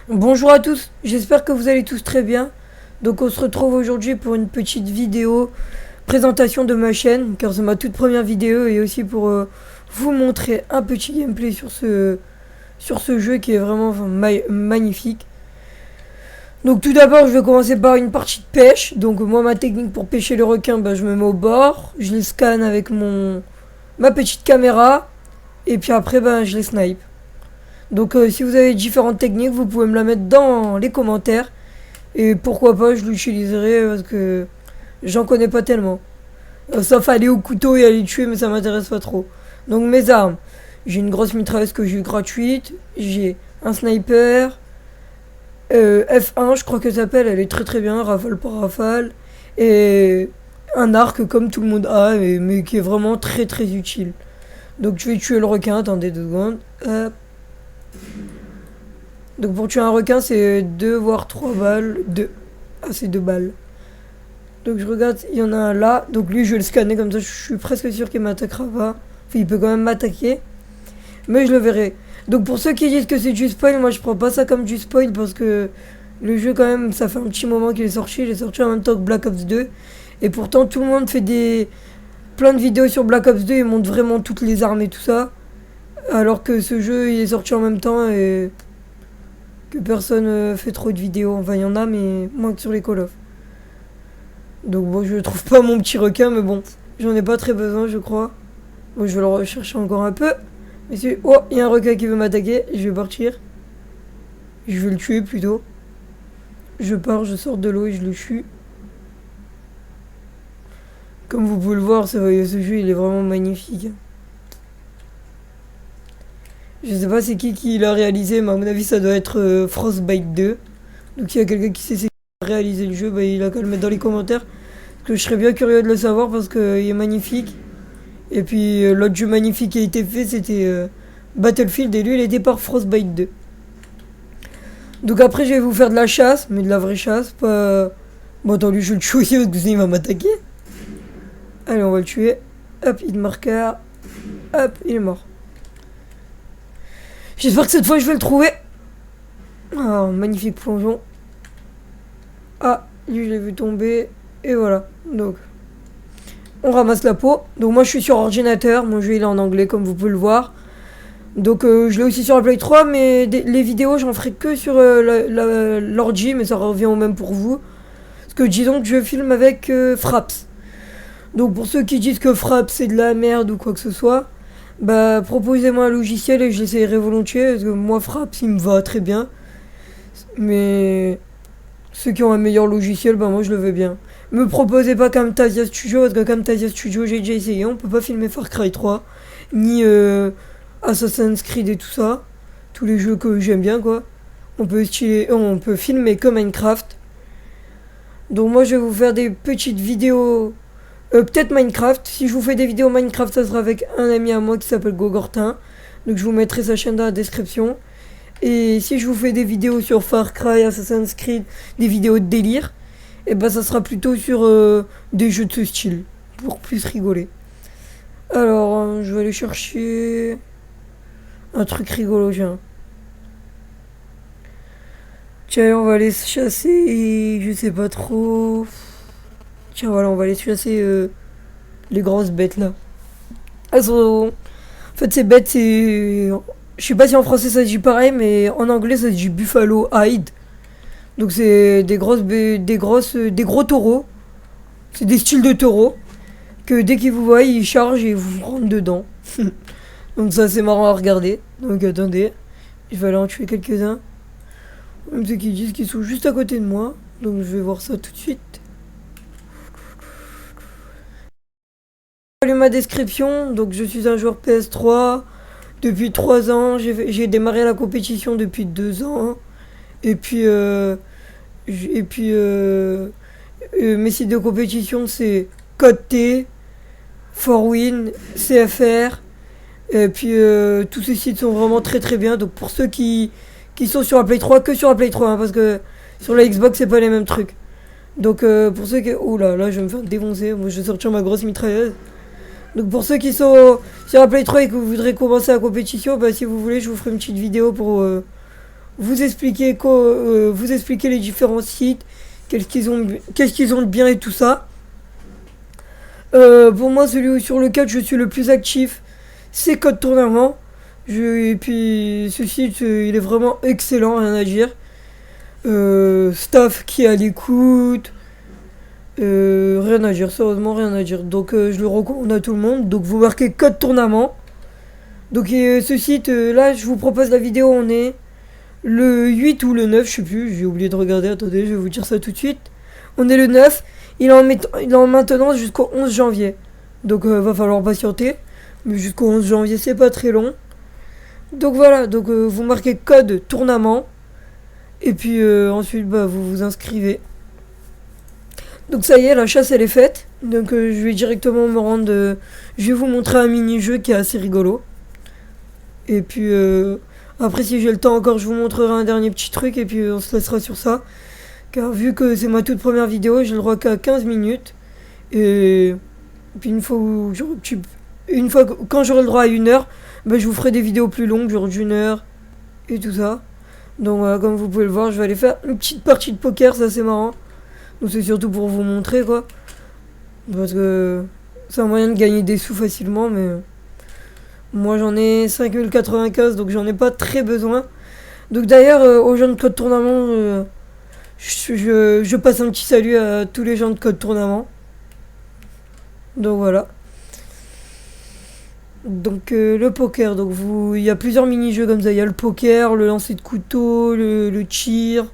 Bonjour à tous, j'espère que vous allez tous très bien. Donc on se retrouve aujourd'hui pour une petite vidéo présentation de ma chaîne, car c'est ma toute première vidéo et aussi pour vous montrer un petit gameplay sur ce jeu qui est vraiment magnifique. Donc tout d'abord je vais commencer par une partie de pêche. Donc moi ma technique pour pêcher le requin, bah, je me mets au bord, je les scanne avec ma petite caméra et puis après bah, je les snipe. Donc si vous avez différentes techniques, vous pouvez me la mettre dans les commentaires. Et pourquoi pas, je l'utiliserai parce que j'en connais pas tellement. Sauf aller au couteau et aller tuer, mais ça m'intéresse pas trop. Donc mes armes. J'ai une grosse mitrailleuse que j'ai eu gratuite. J'ai un sniper. F1, je crois que ça s'appelle. Elle est très très bien, rafale par rafale. Et un arc comme tout le monde a, mais qui est vraiment très très utile. Donc je vais tuer le requin. Attendez 2 secondes. Hop. Donc pour tuer un requin, c'est 2 voire 3 balles. 2. Ah, c'est 2 balles. Donc je regarde, il y en a un là. Donc lui, je vais le scanner comme ça, je suis presque sûr qu'il m'attaquera pas. Enfin, il peut quand même m'attaquer. Mais je le verrai. Donc pour ceux qui disent que c'est du spoil, moi je prends pas ça comme du spoil parce que le jeu quand même, ça fait un petit moment qu'il est sorti. Il est sorti en même temps que Black Ops 2. Et pourtant tout le monde fait plein de vidéos sur Black Ops 2 et montre vraiment toutes les armes et tout ça. Alors que ce jeu, il est sorti en même temps et que personne fait trop de vidéos. Enfin, il y en a, mais moins que sur les Call of. Donc bon, je trouve pas mon petit requin, mais bon, j'en ai pas très besoin, je crois. Bon, je vais le rechercher encore un peu. Mais si... Oh, il y a un requin qui veut m'attaquer, je vais partir. Je vais le tuer plutôt. Je pars, je sors de l'eau et je le tue. Comme vous pouvez le voir, ce jeu, il est vraiment magnifique. Je sais pas c'est qui l'a réalisé, mais à mon avis, ça doit être Frostbite 2. Donc s'il y a quelqu'un qui sait réaliser le jeu, bah, il a qu'à le mettre dans les commentaires. Parce que je serais bien curieux de le savoir parce qu'il est magnifique. Et puis l'autre jeu magnifique qui a été fait, c'était Battlefield. Et lui, il était par Frostbite 2. Donc après, je vais vous faire de la chasse, mais de la vraie chasse. Pas... Bon, attends, lui, je vais le tuer aussi parce que sinon, il va m'attaquer. Allez, on va le tuer. Hop, il marqueur. Hop, il est mort. J'espère que cette fois, je vais le trouver. Ah, magnifique plongeon. Ah, lui, je l'ai vu tomber. Et voilà. Donc, on ramasse la peau. Donc moi je suis sur ordinateur, mon jeu il est en anglais comme vous pouvez le voir. Donc je l'ai aussi sur la Play 3, mais les vidéos j'en ferai que sur l'ordi, mais ça revient au même pour vous. Parce que disons que je filme avec Fraps. Donc pour ceux qui disent que Fraps c'est de la merde ou quoi que ce soit, bah proposez-moi un logiciel et je l'essayerai volontiers. Parce que moi Fraps il me va très bien. Mais ceux qui ont un meilleur logiciel, bah moi je le veux bien. Me proposez pas Camtasia Studio, parce que Camtasia Studio j'ai déjà essayé, on peut pas filmer Far Cry 3, ni Assassin's Creed et tout ça. Tous les jeux que j'aime bien quoi. On peut filmer que Minecraft. Donc moi je vais vous faire des petites vidéos. Peut-être Minecraft. Si je vous fais des vidéos Minecraft, ça sera avec un ami à moi qui s'appelle Gogortin. Donc je vous mettrai sa chaîne dans la description. Et si je vous fais des vidéos sur Far Cry, Assassin's Creed, des vidéos de délire, et ben ça sera plutôt sur des jeux de ce style, pour plus rigoler. Alors, je vais aller chercher un truc rigolo, tiens. Tiens, on va aller chasser, je sais pas trop. Tiens, voilà, on va aller chasser les grosses bêtes là. Elles sont... En fait, ces bêtes, c'est... Je sais pas si en français ça se dit pareil, mais en anglais ça se dit buffalo hide. Donc c'est des gros taureaux. C'est des styles de taureaux que dès qu'ils vous voient, ils chargent et vous rentrent dedans. Donc ça c'est marrant à regarder. Donc attendez, je vais aller en tuer quelques-uns. Même ceux qui disent qu'ils sont juste à côté de moi. Donc je vais voir ça tout de suite. J'ai lu ma description, donc je suis un joueur PS3 depuis 3 ans. J'ai démarré la compétition depuis 2 ans. Et puis, et puis mes sites de compétition c'est Code T, Forwin, CFR. Et puis tous ces sites sont vraiment très très bien. Donc pour ceux qui sont sur la Play 3, que sur la Play 3, hein, parce que sur la Xbox c'est pas les mêmes trucs. Donc pour ceux qui... Oh là là, je vais me faire défoncer. Moi je vais sortir ma grosse mitrailleuse. Donc pour ceux qui sont sur la Play 3 et que vous voudrez commencer la compétition, bah si vous voulez je vous ferai une petite vidéo vous expliquer les différents sites, qu'est-ce qu'ils ont de bien et tout ça. Pour moi, celui sur lequel je suis le plus actif, c'est Code Tournament. Et puis ce site, il est vraiment excellent, rien à dire. Staff qui est à l'écoute, rien à dire, sérieusement rien à dire. Donc je le recommande à tout le monde. Donc vous marquez Code Tournament. Donc ce site, là je vous propose la vidéo, on est le 8 ou le 9, je sais plus, j'ai oublié de regarder, attendez, je vais vous dire ça tout de suite. On est le 9, il est en maintenance jusqu'au 11 janvier. Donc va falloir patienter. Mais jusqu'au 11 janvier, c'est pas très long. Donc voilà, donc vous marquez code tournament. Et puis ensuite, bah, vous vous inscrivez. Donc ça y est, la chasse elle est faite. Donc je vais directement me rendre. Je vais vous montrer un mini-jeu qui est assez rigolo. Et puis après, si j'ai le temps encore, je vous montrerai un dernier petit truc. Et puis on se laissera sur ça. Car vu que c'est ma toute première vidéo, j'ai le droit qu'à 15 minutes. Et puis quand j'aurai le droit à 1 heure, bah, je vous ferai des vidéos plus longues, genre d'1 heure et tout ça. Donc voilà, comme vous pouvez le voir, je vais aller faire une petite partie de poker, ça c'est marrant. Donc c'est surtout pour vous montrer quoi. Parce que c'est un moyen de gagner des sous facilement, mais moi j'en ai 5095, donc j'en ai pas très besoin. Donc d'ailleurs, aux gens de Code Tournament, je passe un petit salut à tous les gens de Code Tournament. Donc voilà. Donc le poker, donc il y a plusieurs mini-jeux comme ça. Il y a le poker, le lancer de couteau, le tir,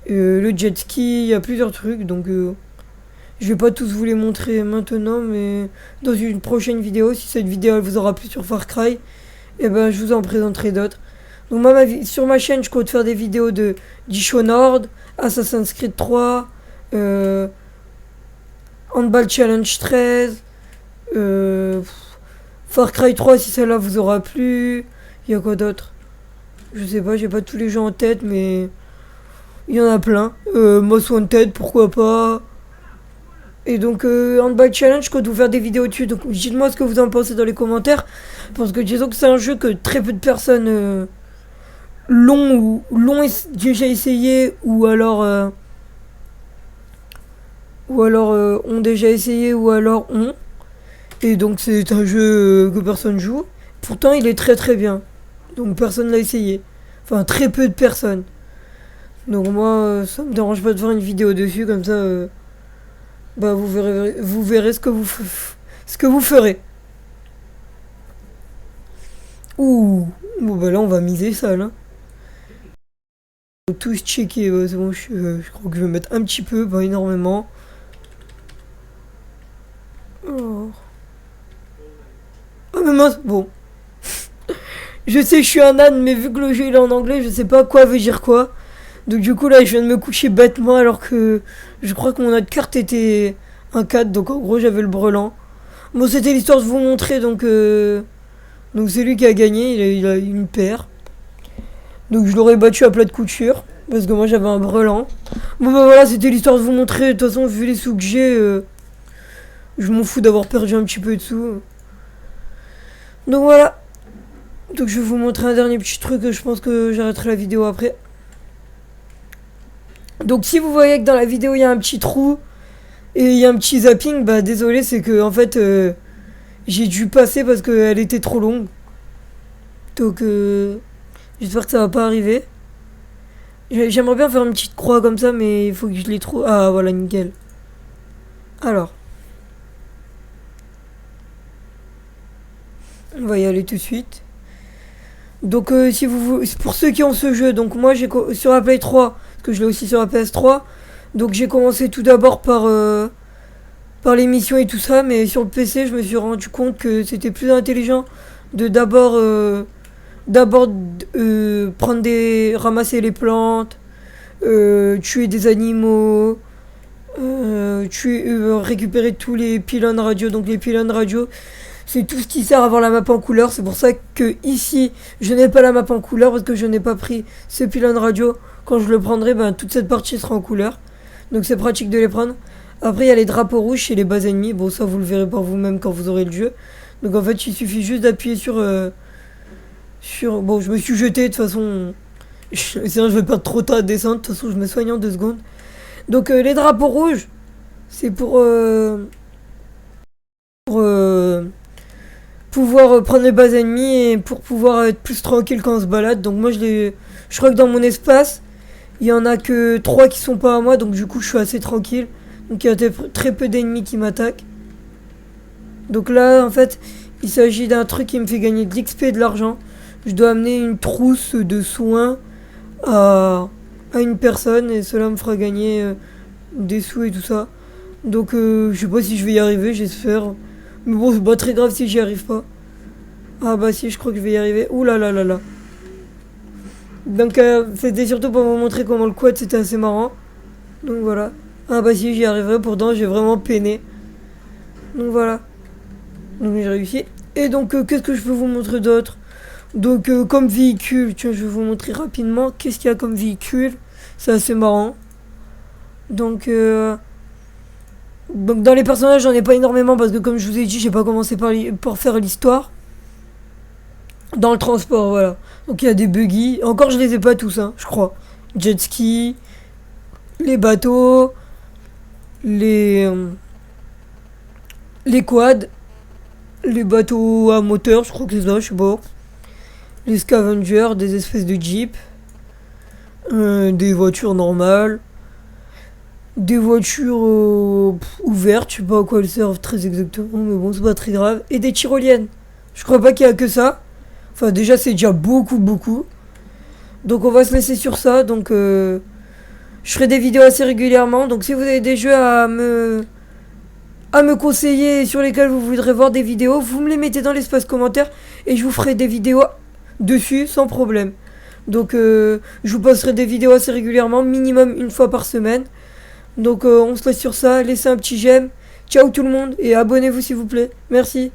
le jet ski, il y a plusieurs trucs. Donc je vais pas tous vous les montrer maintenant, mais dans une prochaine vidéo, si cette vidéo elle vous aura plu sur Far Cry, et ben je vous en présenterai d'autres. Donc moi, sur ma chaîne, je compte faire des vidéos de Dishonored, Assassin's Creed 3, Handball Challenge 13, Far Cry 3 si celle-là vous aura plu. Il y a quoi d'autre? Je sais pas, j'ai pas tous les jeux en tête, mais il y en a plein. Most Wanted, pourquoi pas. Et donc Handball Challenge, je compte vous faire des vidéos dessus. Donc dites-moi ce que vous en pensez dans les commentaires. Parce que disons que c'est un jeu que très peu de personnes l'ont déjà essayé ou alors ont déjà essayé ou alors ont. Et donc c'est un jeu que personne joue. Pourtant il est très très bien. Donc personne l'a essayé. Enfin très peu de personnes. Donc moi ça me dérange pas de faire une vidéo dessus comme ça. Bah vous verrez ce que vous ferez. Ouh. Bon bah là on va miser ça là. Faut tous checker. Ouais, c'est bon, je crois que je vais mettre un petit peu, pas énormément. Oh. Oh mais mince, bon. Je sais, je suis un âne, mais vu que le jeu il est en anglais, je sais pas quoi veut dire quoi. Donc du coup là, je viens de me coucher bêtement alors que je crois que mon autre carte était un 4, donc en gros j'avais le brelan. Bon, c'était l'histoire de vous montrer, donc c'est lui qui a gagné, il a une paire. Donc je l'aurais battu à plat de couture, parce que moi j'avais un brelan. Bon bah voilà, c'était l'histoire de vous montrer. De toute façon, vu les sous que j'ai, je m'en fous d'avoir perdu un petit peu de sous. Donc voilà. Donc je vais vous montrer un dernier petit truc, je pense que j'arrêterai la vidéo après. Donc si vous voyez que dans la vidéo il y a un petit trou et il y a un petit zapping, bah désolé, c'est que en fait j'ai dû passer parce qu'elle était trop longue. Donc j'espère que ça va pas arriver. J'aimerais bien faire une petite croix comme ça, mais il faut que je les trouve. Ah voilà, nickel. Alors. On va y aller tout de suite. Donc si pour ceux qui ont ce jeu, donc moi j'ai sur la Play 3, parce que je l'ai aussi sur la PS3. Donc j'ai commencé tout d'abord par l'émission et tout ça, mais sur le PC je me suis rendu compte que c'était plus intelligent de ramasser les plantes, tuer des animaux, récupérer tous les pylônes radio. Donc les pylônes radio, c'est tout ce qui sert à avoir la map en couleur. C'est pour ça que ici je n'ai pas la map en couleur, parce que je n'ai pas pris ce pylône radio. Quand je le prendrai, ben, toute cette partie sera en couleur. Donc c'est pratique de les prendre. Après il y a les drapeaux rouges chez les bases ennemies. Bon, ça vous le verrez par vous-même quand vous aurez le jeu. Donc en fait il suffit juste d'appuyer sur... Bon, je me suis jeté de toute façon. Sinon, je vais perdre trop de temps à descendre. De toute façon, je me soigne en 2 secondes. Donc, les drapeaux rouges, c'est pour pouvoir prendre les bases ennemies et pour pouvoir être plus tranquille quand on se balade. Donc, moi, je crois que dans mon espace, il y en a que 3 qui sont pas à moi. Donc, du coup, je suis assez tranquille. Donc, il y a très peu d'ennemis qui m'attaquent. Donc, là, en fait, il s'agit d'un truc qui me fait gagner de l'XP et de l'argent. Je dois amener une trousse de soins à, à une personne et cela me fera gagner des sous et tout ça. Donc je sais pas si je vais y arriver, j'espère. Mais bon, c'est pas très grave si j'y arrive pas. Ah bah si, je crois que je vais y arriver. Ouh là là là là. Donc c'était surtout pour vous montrer comment le quad c'était assez marrant. Donc voilà. Ah bah si, j'y arriverai, pourtant j'ai vraiment peiné. Donc voilà. Donc j'ai réussi. Et donc qu'est-ce que je peux vous montrer d'autre? Donc comme véhicule, tiens, je vais vous montrer rapidement qu'est-ce qu'il y a comme véhicule. C'est assez marrant. Donc donc dans les personnages, j'en ai pas énormément parce que comme je vous ai dit, j'ai pas commencé par faire l'histoire. Dans le transport, voilà. Donc il y a des buggy. Encore, je les ai pas tous, hein, je crois. Jet ski, les bateaux, les les quads, les bateaux à moteur, je crois que c'est ça, je sais pas. Les scavengers, des espèces de jeeps, des voitures normales, des voitures ouvertes, je sais pas à quoi elles servent très exactement, mais bon, c'est pas très grave. Et des tyroliennes. Je crois pas qu'il y a que ça. Enfin, déjà, c'est déjà beaucoup, beaucoup. Donc, on va se laisser sur ça. Donc, je ferai des vidéos assez régulièrement. Donc, si vous avez des jeux à me conseiller sur lesquels vous voudrez voir des vidéos, vous me les mettez dans l'espace commentaire et je vous ferai des vidéos dessus sans problème. Donc, je vous posterai des vidéos assez régulièrement, minimum une fois par semaine. Donc on se laisse sur ça, laissez un petit j'aime. Ciao tout le monde et abonnez-vous s'il vous plaît. Merci.